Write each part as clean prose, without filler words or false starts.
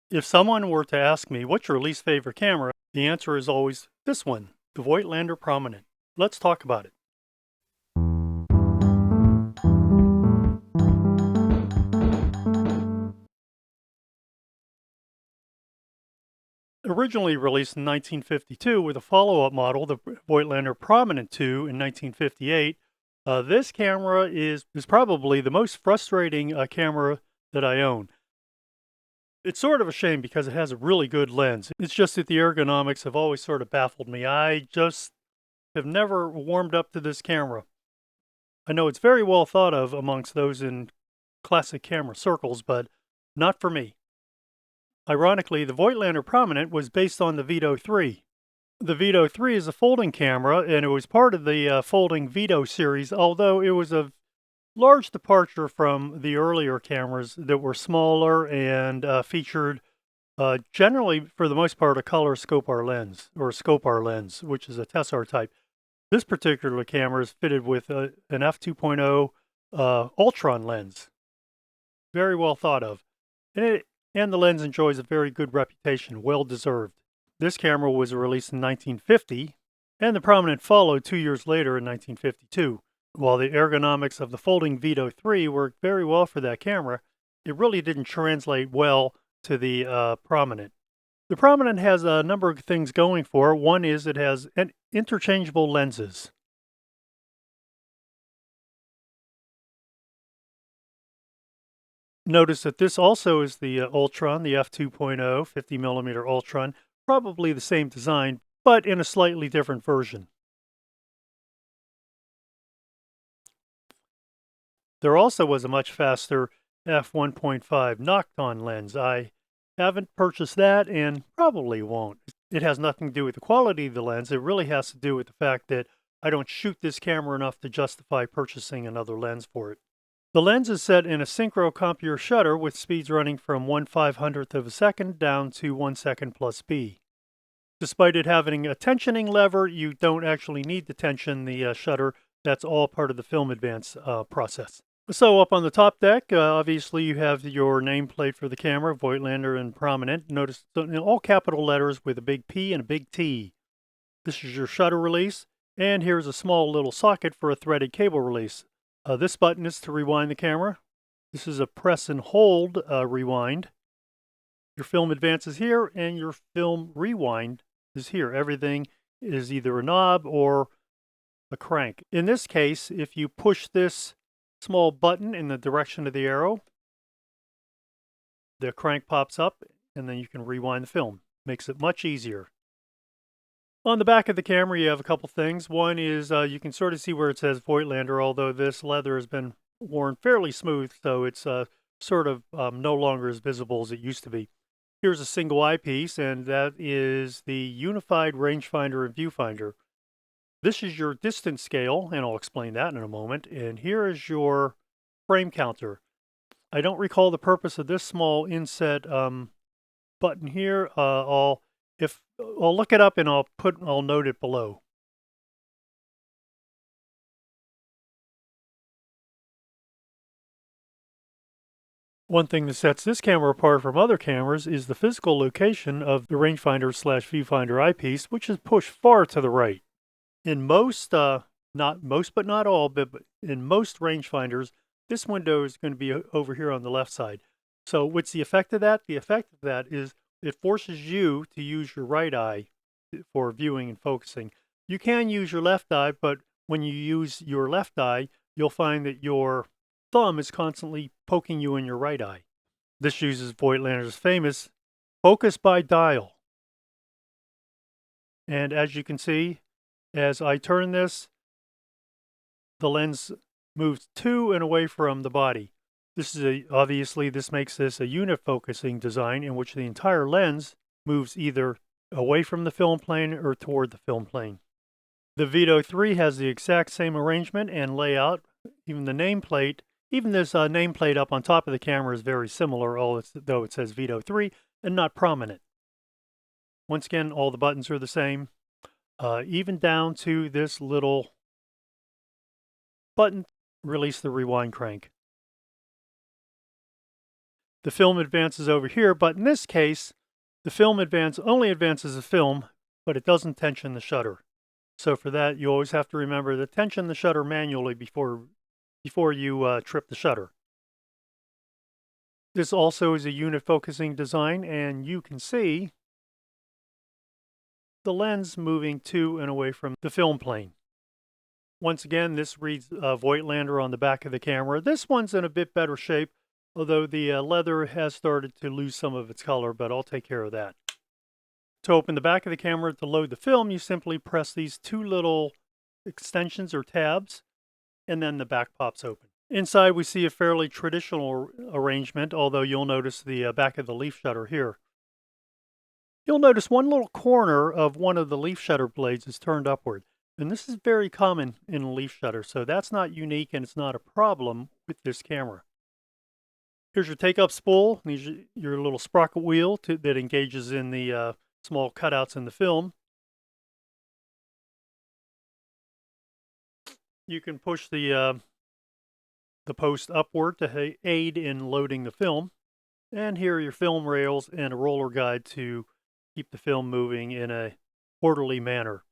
If someone were to ask me, what's your least favorite camera? The answer is always this one, the Voigtlander Prominent. Let's talk about it. Originally released in 1952 with a follow-up model, the Voigtlander Prominent 2 in 1958, this camera is probably the most frustrating camera that I own. It's sort of a shame because it has a really good lens. It's just that the ergonomics have always sort of baffled me. I just have never warmed up to this camera. I know it's very well thought of amongst those in classic camera circles, but not for me. Ironically, the Voigtlander Prominent was based on the Vito 3. The Vito 3 is a folding camera, and it was part of the folding Vito series, although it was a large departure from the earlier cameras that were smaller and featured generally, for the most part, a color Scopar lens, or Scopar lens, which is a Tessar type. This particular camera is fitted with an f2.0 Ultron lens. Very well thought of. And the lens enjoys a very good reputation, well deserved. This camera was released in 1950, and the Prominent followed 2 years later in 1952. While the ergonomics of the folding Vito 3 worked very well for that camera, it really didn't translate well to the Prominent. The Prominent has a number of things going for it. One is it has interchangeable lenses. Notice that this also is the Ultron, the f2.0 50mm Ultron, probably the same design, but in a slightly different version. There also was a much faster f1.5 Nocton lens. I haven't purchased that and probably won't. It has nothing to do with the quality of the lens. It really has to do with the fact that I don't shoot this camera enough to justify purchasing another lens for it. The lens is set in a synchro Compure shutter with speeds running from 1/500th of a second down to 1 second plus B. Despite it having a tensioning lever, you don't actually need to tension the shutter. That's all part of the film advance process. So up on the top deck, obviously you have your nameplate for the camera, Voigtlander and Prominent. Notice in all capital letters with a big P and a big T. This is your shutter release, and here's a small little socket for a threaded cable release. This button is to rewind the camera. This is a press and hold rewind. Your film advance is here, and your film rewind is here. Everything is either a knob or a crank. In this case, if you push this small button in the direction of the arrow, the crank pops up, and then you can rewind the film. Makes it much easier. On the back of the camera, you have a couple things. One is you can sort of see where it says Voigtlander, although this leather has been worn fairly smooth, so it's sort of no longer as visible as it used to be. Here's a single eyepiece, and that is the unified rangefinder and viewfinder. This is your distance scale, and I'll explain that in a moment. And here is your frame counter. I don't recall the purpose of this small inset button here. I'll look it up and I'll note it below. One thing that sets this camera apart from other cameras is the physical location of the rangefinder/viewfinder eyepiece, which is pushed far to the right. In most, not most but not all, but in most rangefinders, this window is going to be over here on the left side. So what's the effect of that? The effect of that is it forces you to use your right eye for viewing and focusing. You can use your left eye, but when you use your left eye, you'll find that your thumb is constantly poking you in your right eye. This uses Voigtlander's famous focus by dial. And as you can see, as I turn this, the lens moves to and away from the body. Obviously this makes this a unit focusing design in which the entire lens moves either away from the film plane or toward the film plane. The Vito 3 has the exact same arrangement and layout. Even this nameplate up on top of the camera is very similar, though it says Vito 3 and not Prominent. Once again, all the buttons are the same. Even down to this little button, release the rewind crank. the film advances over here, but in this case, the film only advances the film, but it doesn't tension the shutter. So for that, you always have to remember to tension the shutter manually before you trip the shutter. This also is a unit focusing design, and you can see the lens moving to and away from the film plane. Once again, this reads Voigtlander on the back of the camera. This one's in a bit better shape, although the leather has started to lose some of its color, but I'll take care of that. To open the back of the camera to load the film, you simply press these two little extensions or tabs, and then the back pops open. Inside, we see a fairly traditional arrangement, although you'll notice the back of the leaf shutter here. You'll notice one little corner of one of the leaf shutter blades is turned upward, and this is very common in a leaf shutter, so that's not unique and it's not a problem with this camera. Here's your take-up spool. These are your little sprocket wheel that engages in the small cutouts in the film. You can push the post upward to aid in loading the film. And here are your film rails and a roller guide to keep the film moving in a orderly manner.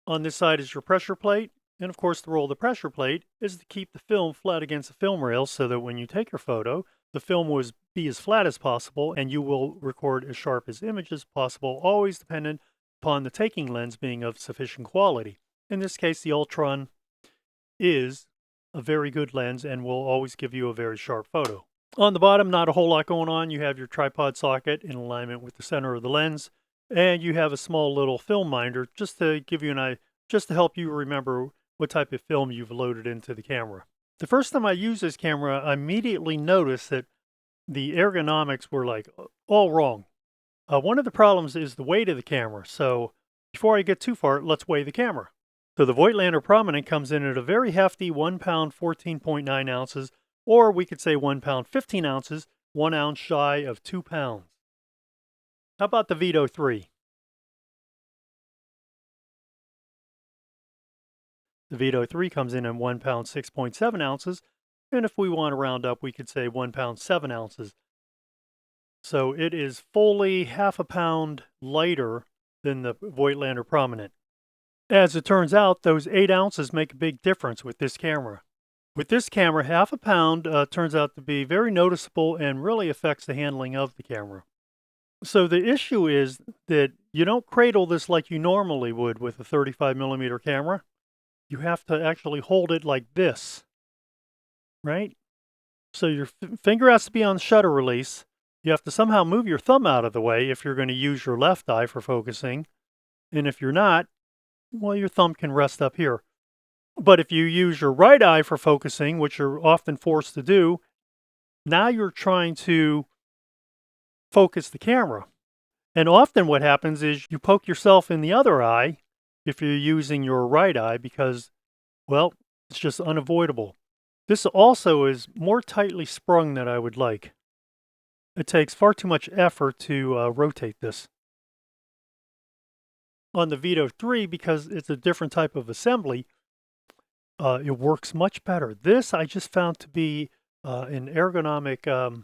On this side is your pressure plate. And of course, the role of the pressure plate is to keep the film flat against the film rails so that when you take your photo, the film will be as flat as possible and you will record as sharp as image as possible, always dependent upon the taking lens being of sufficient quality. In this case, the Ultron is a very good lens and will always give you a very sharp photo. On the bottom, not a whole lot going on. You have your tripod socket in alignment with the center of the lens, and you have a small little film minder just to give you just to help you remember what type of film you've loaded into the camera. The first time I used this camera, I immediately noticed that the ergonomics were like all wrong. One of the problems is the weight of the camera. So before I get too far, let's weigh the camera. So the Voigtlander Prominent comes in at a very hefty 1 pound 14.9 ounces, or we could say 1 pound 15 ounces, 1 ounce shy of 2 pounds. How about the Vito 3? The Vito 3 comes in at 1 pound 6.7 ounces, and if we want to round up, we could say 1 pound 7 ounces. So it is fully half a pound lighter than the Voigtlander Prominent. As it turns out, those 8 ounces make a big difference with this camera. With this camera, half a pound turns out to be very noticeable and really affects the handling of the camera. So the issue is that you don't cradle this like you normally would with a 35mm camera. You have to actually hold it like this, right? So your finger has to be on shutter release. You have to somehow move your thumb out of the way if you're going to use your left eye for focusing. And if you're not, well, your thumb can rest up here. But if you use your right eye for focusing, which you're often forced to do, now you're trying to focus the camera. And often what happens is you poke yourself in the other eye if you're using your right eye because, well, it's just unavoidable. This also is more tightly sprung than I would like. It takes far too much effort to rotate this. On the Vito 3, because it's a different type of assembly, it works much better. This I just found to be an ergonomic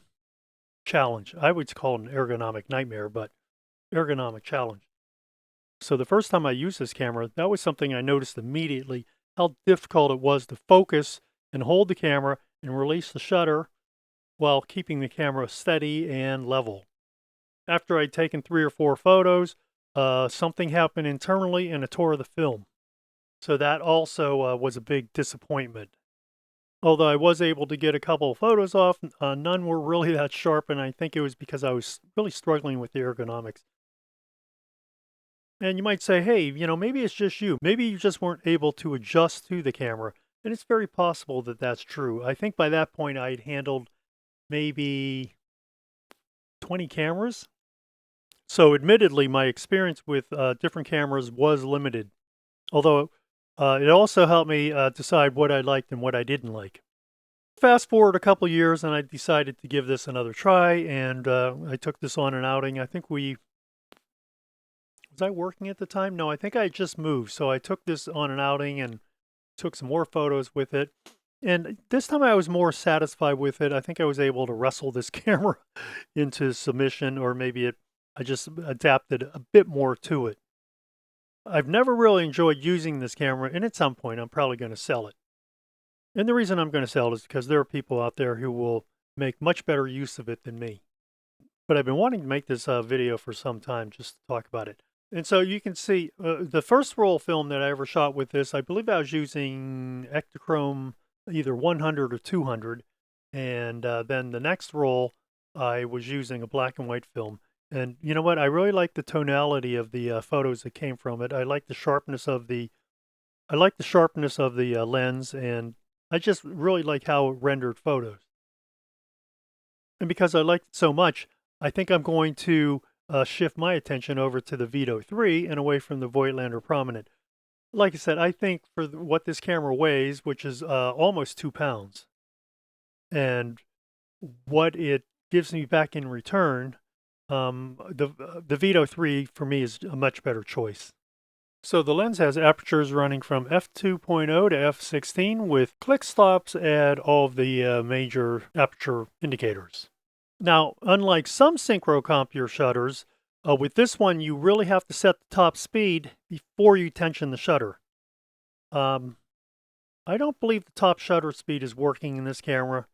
challenge. I would call it an ergonomic nightmare, but ergonomic challenge. So the first time I used this camera, that was something I noticed immediately, how difficult it was to focus and hold the camera and release the shutter while keeping the camera steady and level. After I'd taken 3 or 4 photos, something happened internally and it tore the film. So that also was a big disappointment. Although I was able to get a couple of photos off, none were really that sharp, and I think it was because I was really struggling with the ergonomics. And you might say, hey, you know, maybe it's just you. Maybe you just weren't able to adjust to the camera. And it's very possible that that's true. I think by that point I'd handled maybe 20 cameras. So admittedly, my experience with different cameras was limited. Although it also helped me decide what I liked and what I didn't like. Fast forward a couple years and I decided to give this another try, and I took this on an outing. I think was I working at the time? No, I think I had just moved. So I took this on an outing and took some more photos with it. And this time I was more satisfied with it. I think I was able to wrestle this camera into submission, or maybe I just adapted a bit more to it. I've never really enjoyed using this camera, and at some point I'm probably going to sell it. And the reason I'm going to sell it is because there are people out there who will make much better use of it than me. But I've been wanting to make this video for some time just to talk about it. And so you can see the first roll film that I ever shot with this, I believe I was using Ektachrome either 100 or 200. And then the next roll, I was using a black and white film. And you know what? I really like the tonality of the photos that came from it. I like the sharpness of the lens, and I just really like how it rendered photos. And because I liked it so much, I think I'm going to shift my attention over to the Vito 3 and away from the Voigtlander Prominent. Like I said, I think for what this camera weighs, which is almost 2 pounds, and what it gives me back in return, the Vito 3 for me is a much better choice. So the lens has apertures running from f2.0 to f16 with click stops at all of the major aperture indicators. Now, unlike some synchro computer shutters, with this one you really have to set the top speed before you tension the shutter. I don't believe the top shutter speed is working in this camera.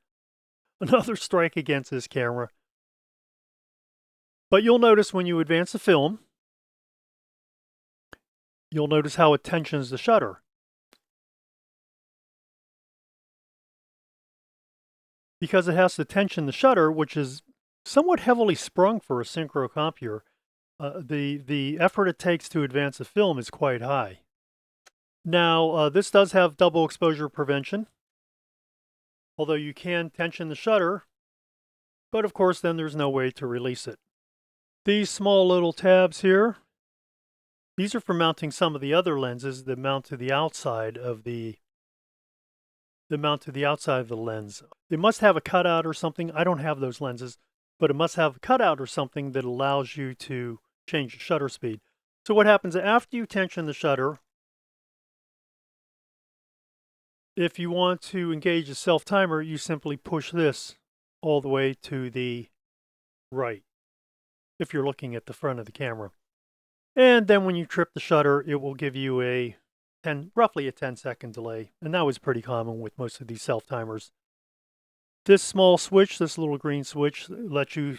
Another strike against this camera. But you'll notice when you advance the film, you'll notice how it tensions the shutter. Because it has to tension the shutter, which is somewhat heavily sprung for a synchro computer, the effort it takes to advance the film is quite high. Now, this does have double exposure prevention, although you can tension the shutter, but of course then there's no way to release it. These small little tabs here, these are for mounting some of the other lenses that mount to the outside of the lens. It must have a cutout or something. I don't have those lenses, but it must have a cutout or something that allows you to change the shutter speed. So what happens after you tension the shutter, if you want to engage the self-timer, you simply push this all the way to the right, if you're looking at the front of the camera. And then when you trip the shutter, it will give you roughly a 10-second delay. And that was pretty common with most of these self-timers. This small switch, this little green switch, lets you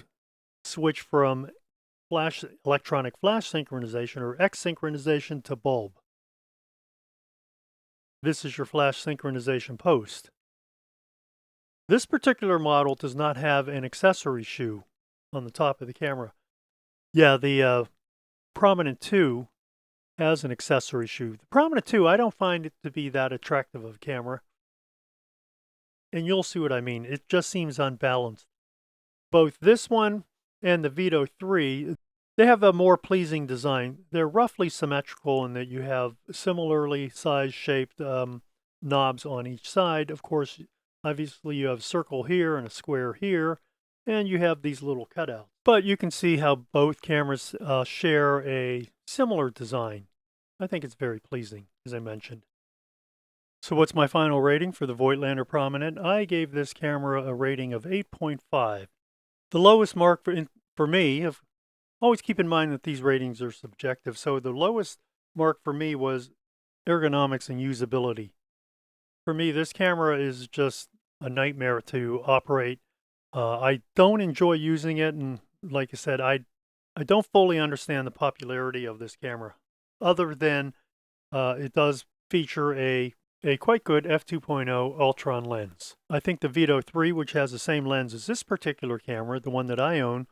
switch from electronic flash synchronization or X synchronization to bulb. This is your flash synchronization post. This particular model does not have an accessory shoe on the top of the camera. Yeah, the Prominent 2 has an accessory shoe. The Prominent 2, I don't find it to be that attractive of a camera. And you'll see what I mean. It just seems unbalanced. Both this one and the Vito 3, they have a more pleasing design. They're roughly symmetrical in that you have similarly size-shaped knobs on each side. Of course, obviously you have a circle here and a square here, and you have these little cutouts. But you can see how both cameras share a similar design. I think it's very pleasing, as I mentioned. So what's my final rating for the Voigtlander Prominent? I gave this camera a rating of 8.5. The lowest mark for me, always keep in mind that these ratings are subjective, so the lowest mark for me was ergonomics and usability. For me, this camera is just a nightmare to operate. I don't enjoy using it, and like I said, I don't fully understand the popularity of this camera, other than it does feature a quite good f2.0 Ultron lens. I think the Vito 3, which has the same lens as this particular camera, the one that I own,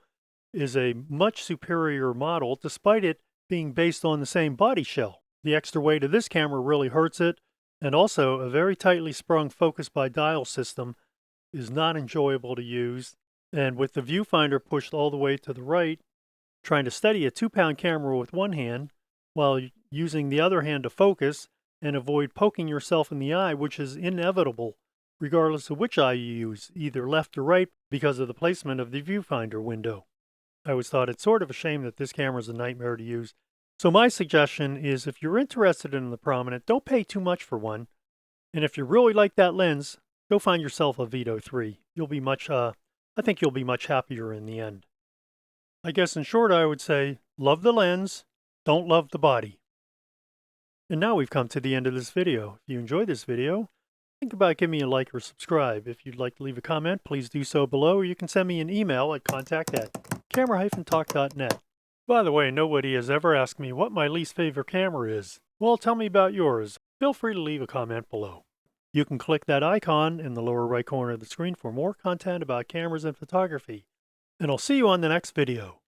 is a much superior model, despite it being based on the same body shell. The extra weight of this camera really hurts it, and also a very tightly sprung focus by dial system is not enjoyable to use. And with the viewfinder pushed all the way to the right, trying to steady a 2-pound camera with one hand while using the other hand to focus and avoid poking yourself in the eye, which is inevitable regardless of which eye you use, either left or right, because of the placement of the viewfinder window. I always thought it's sort of a shame that this camera is a nightmare to use. So my suggestion is, if you're interested in the Prominent, don't pay too much for one. And if you really like that lens, go find yourself a Vito 3. You'll be much, I think you'll be much happier in the end. I guess in short, I would say, love the lens, don't love the body. And now we've come to the end of this video. If you enjoyed this video, think about giving me a like or subscribe. If you'd like to leave a comment, please do so below, or you can send me an email at contact@camera-talk.net. By the way, nobody has ever asked me what my least favorite camera is. Well, tell me about yours. Feel free to leave a comment below. You can click that icon in the lower right corner of the screen for more content about cameras and photography. And I'll see you on the next video.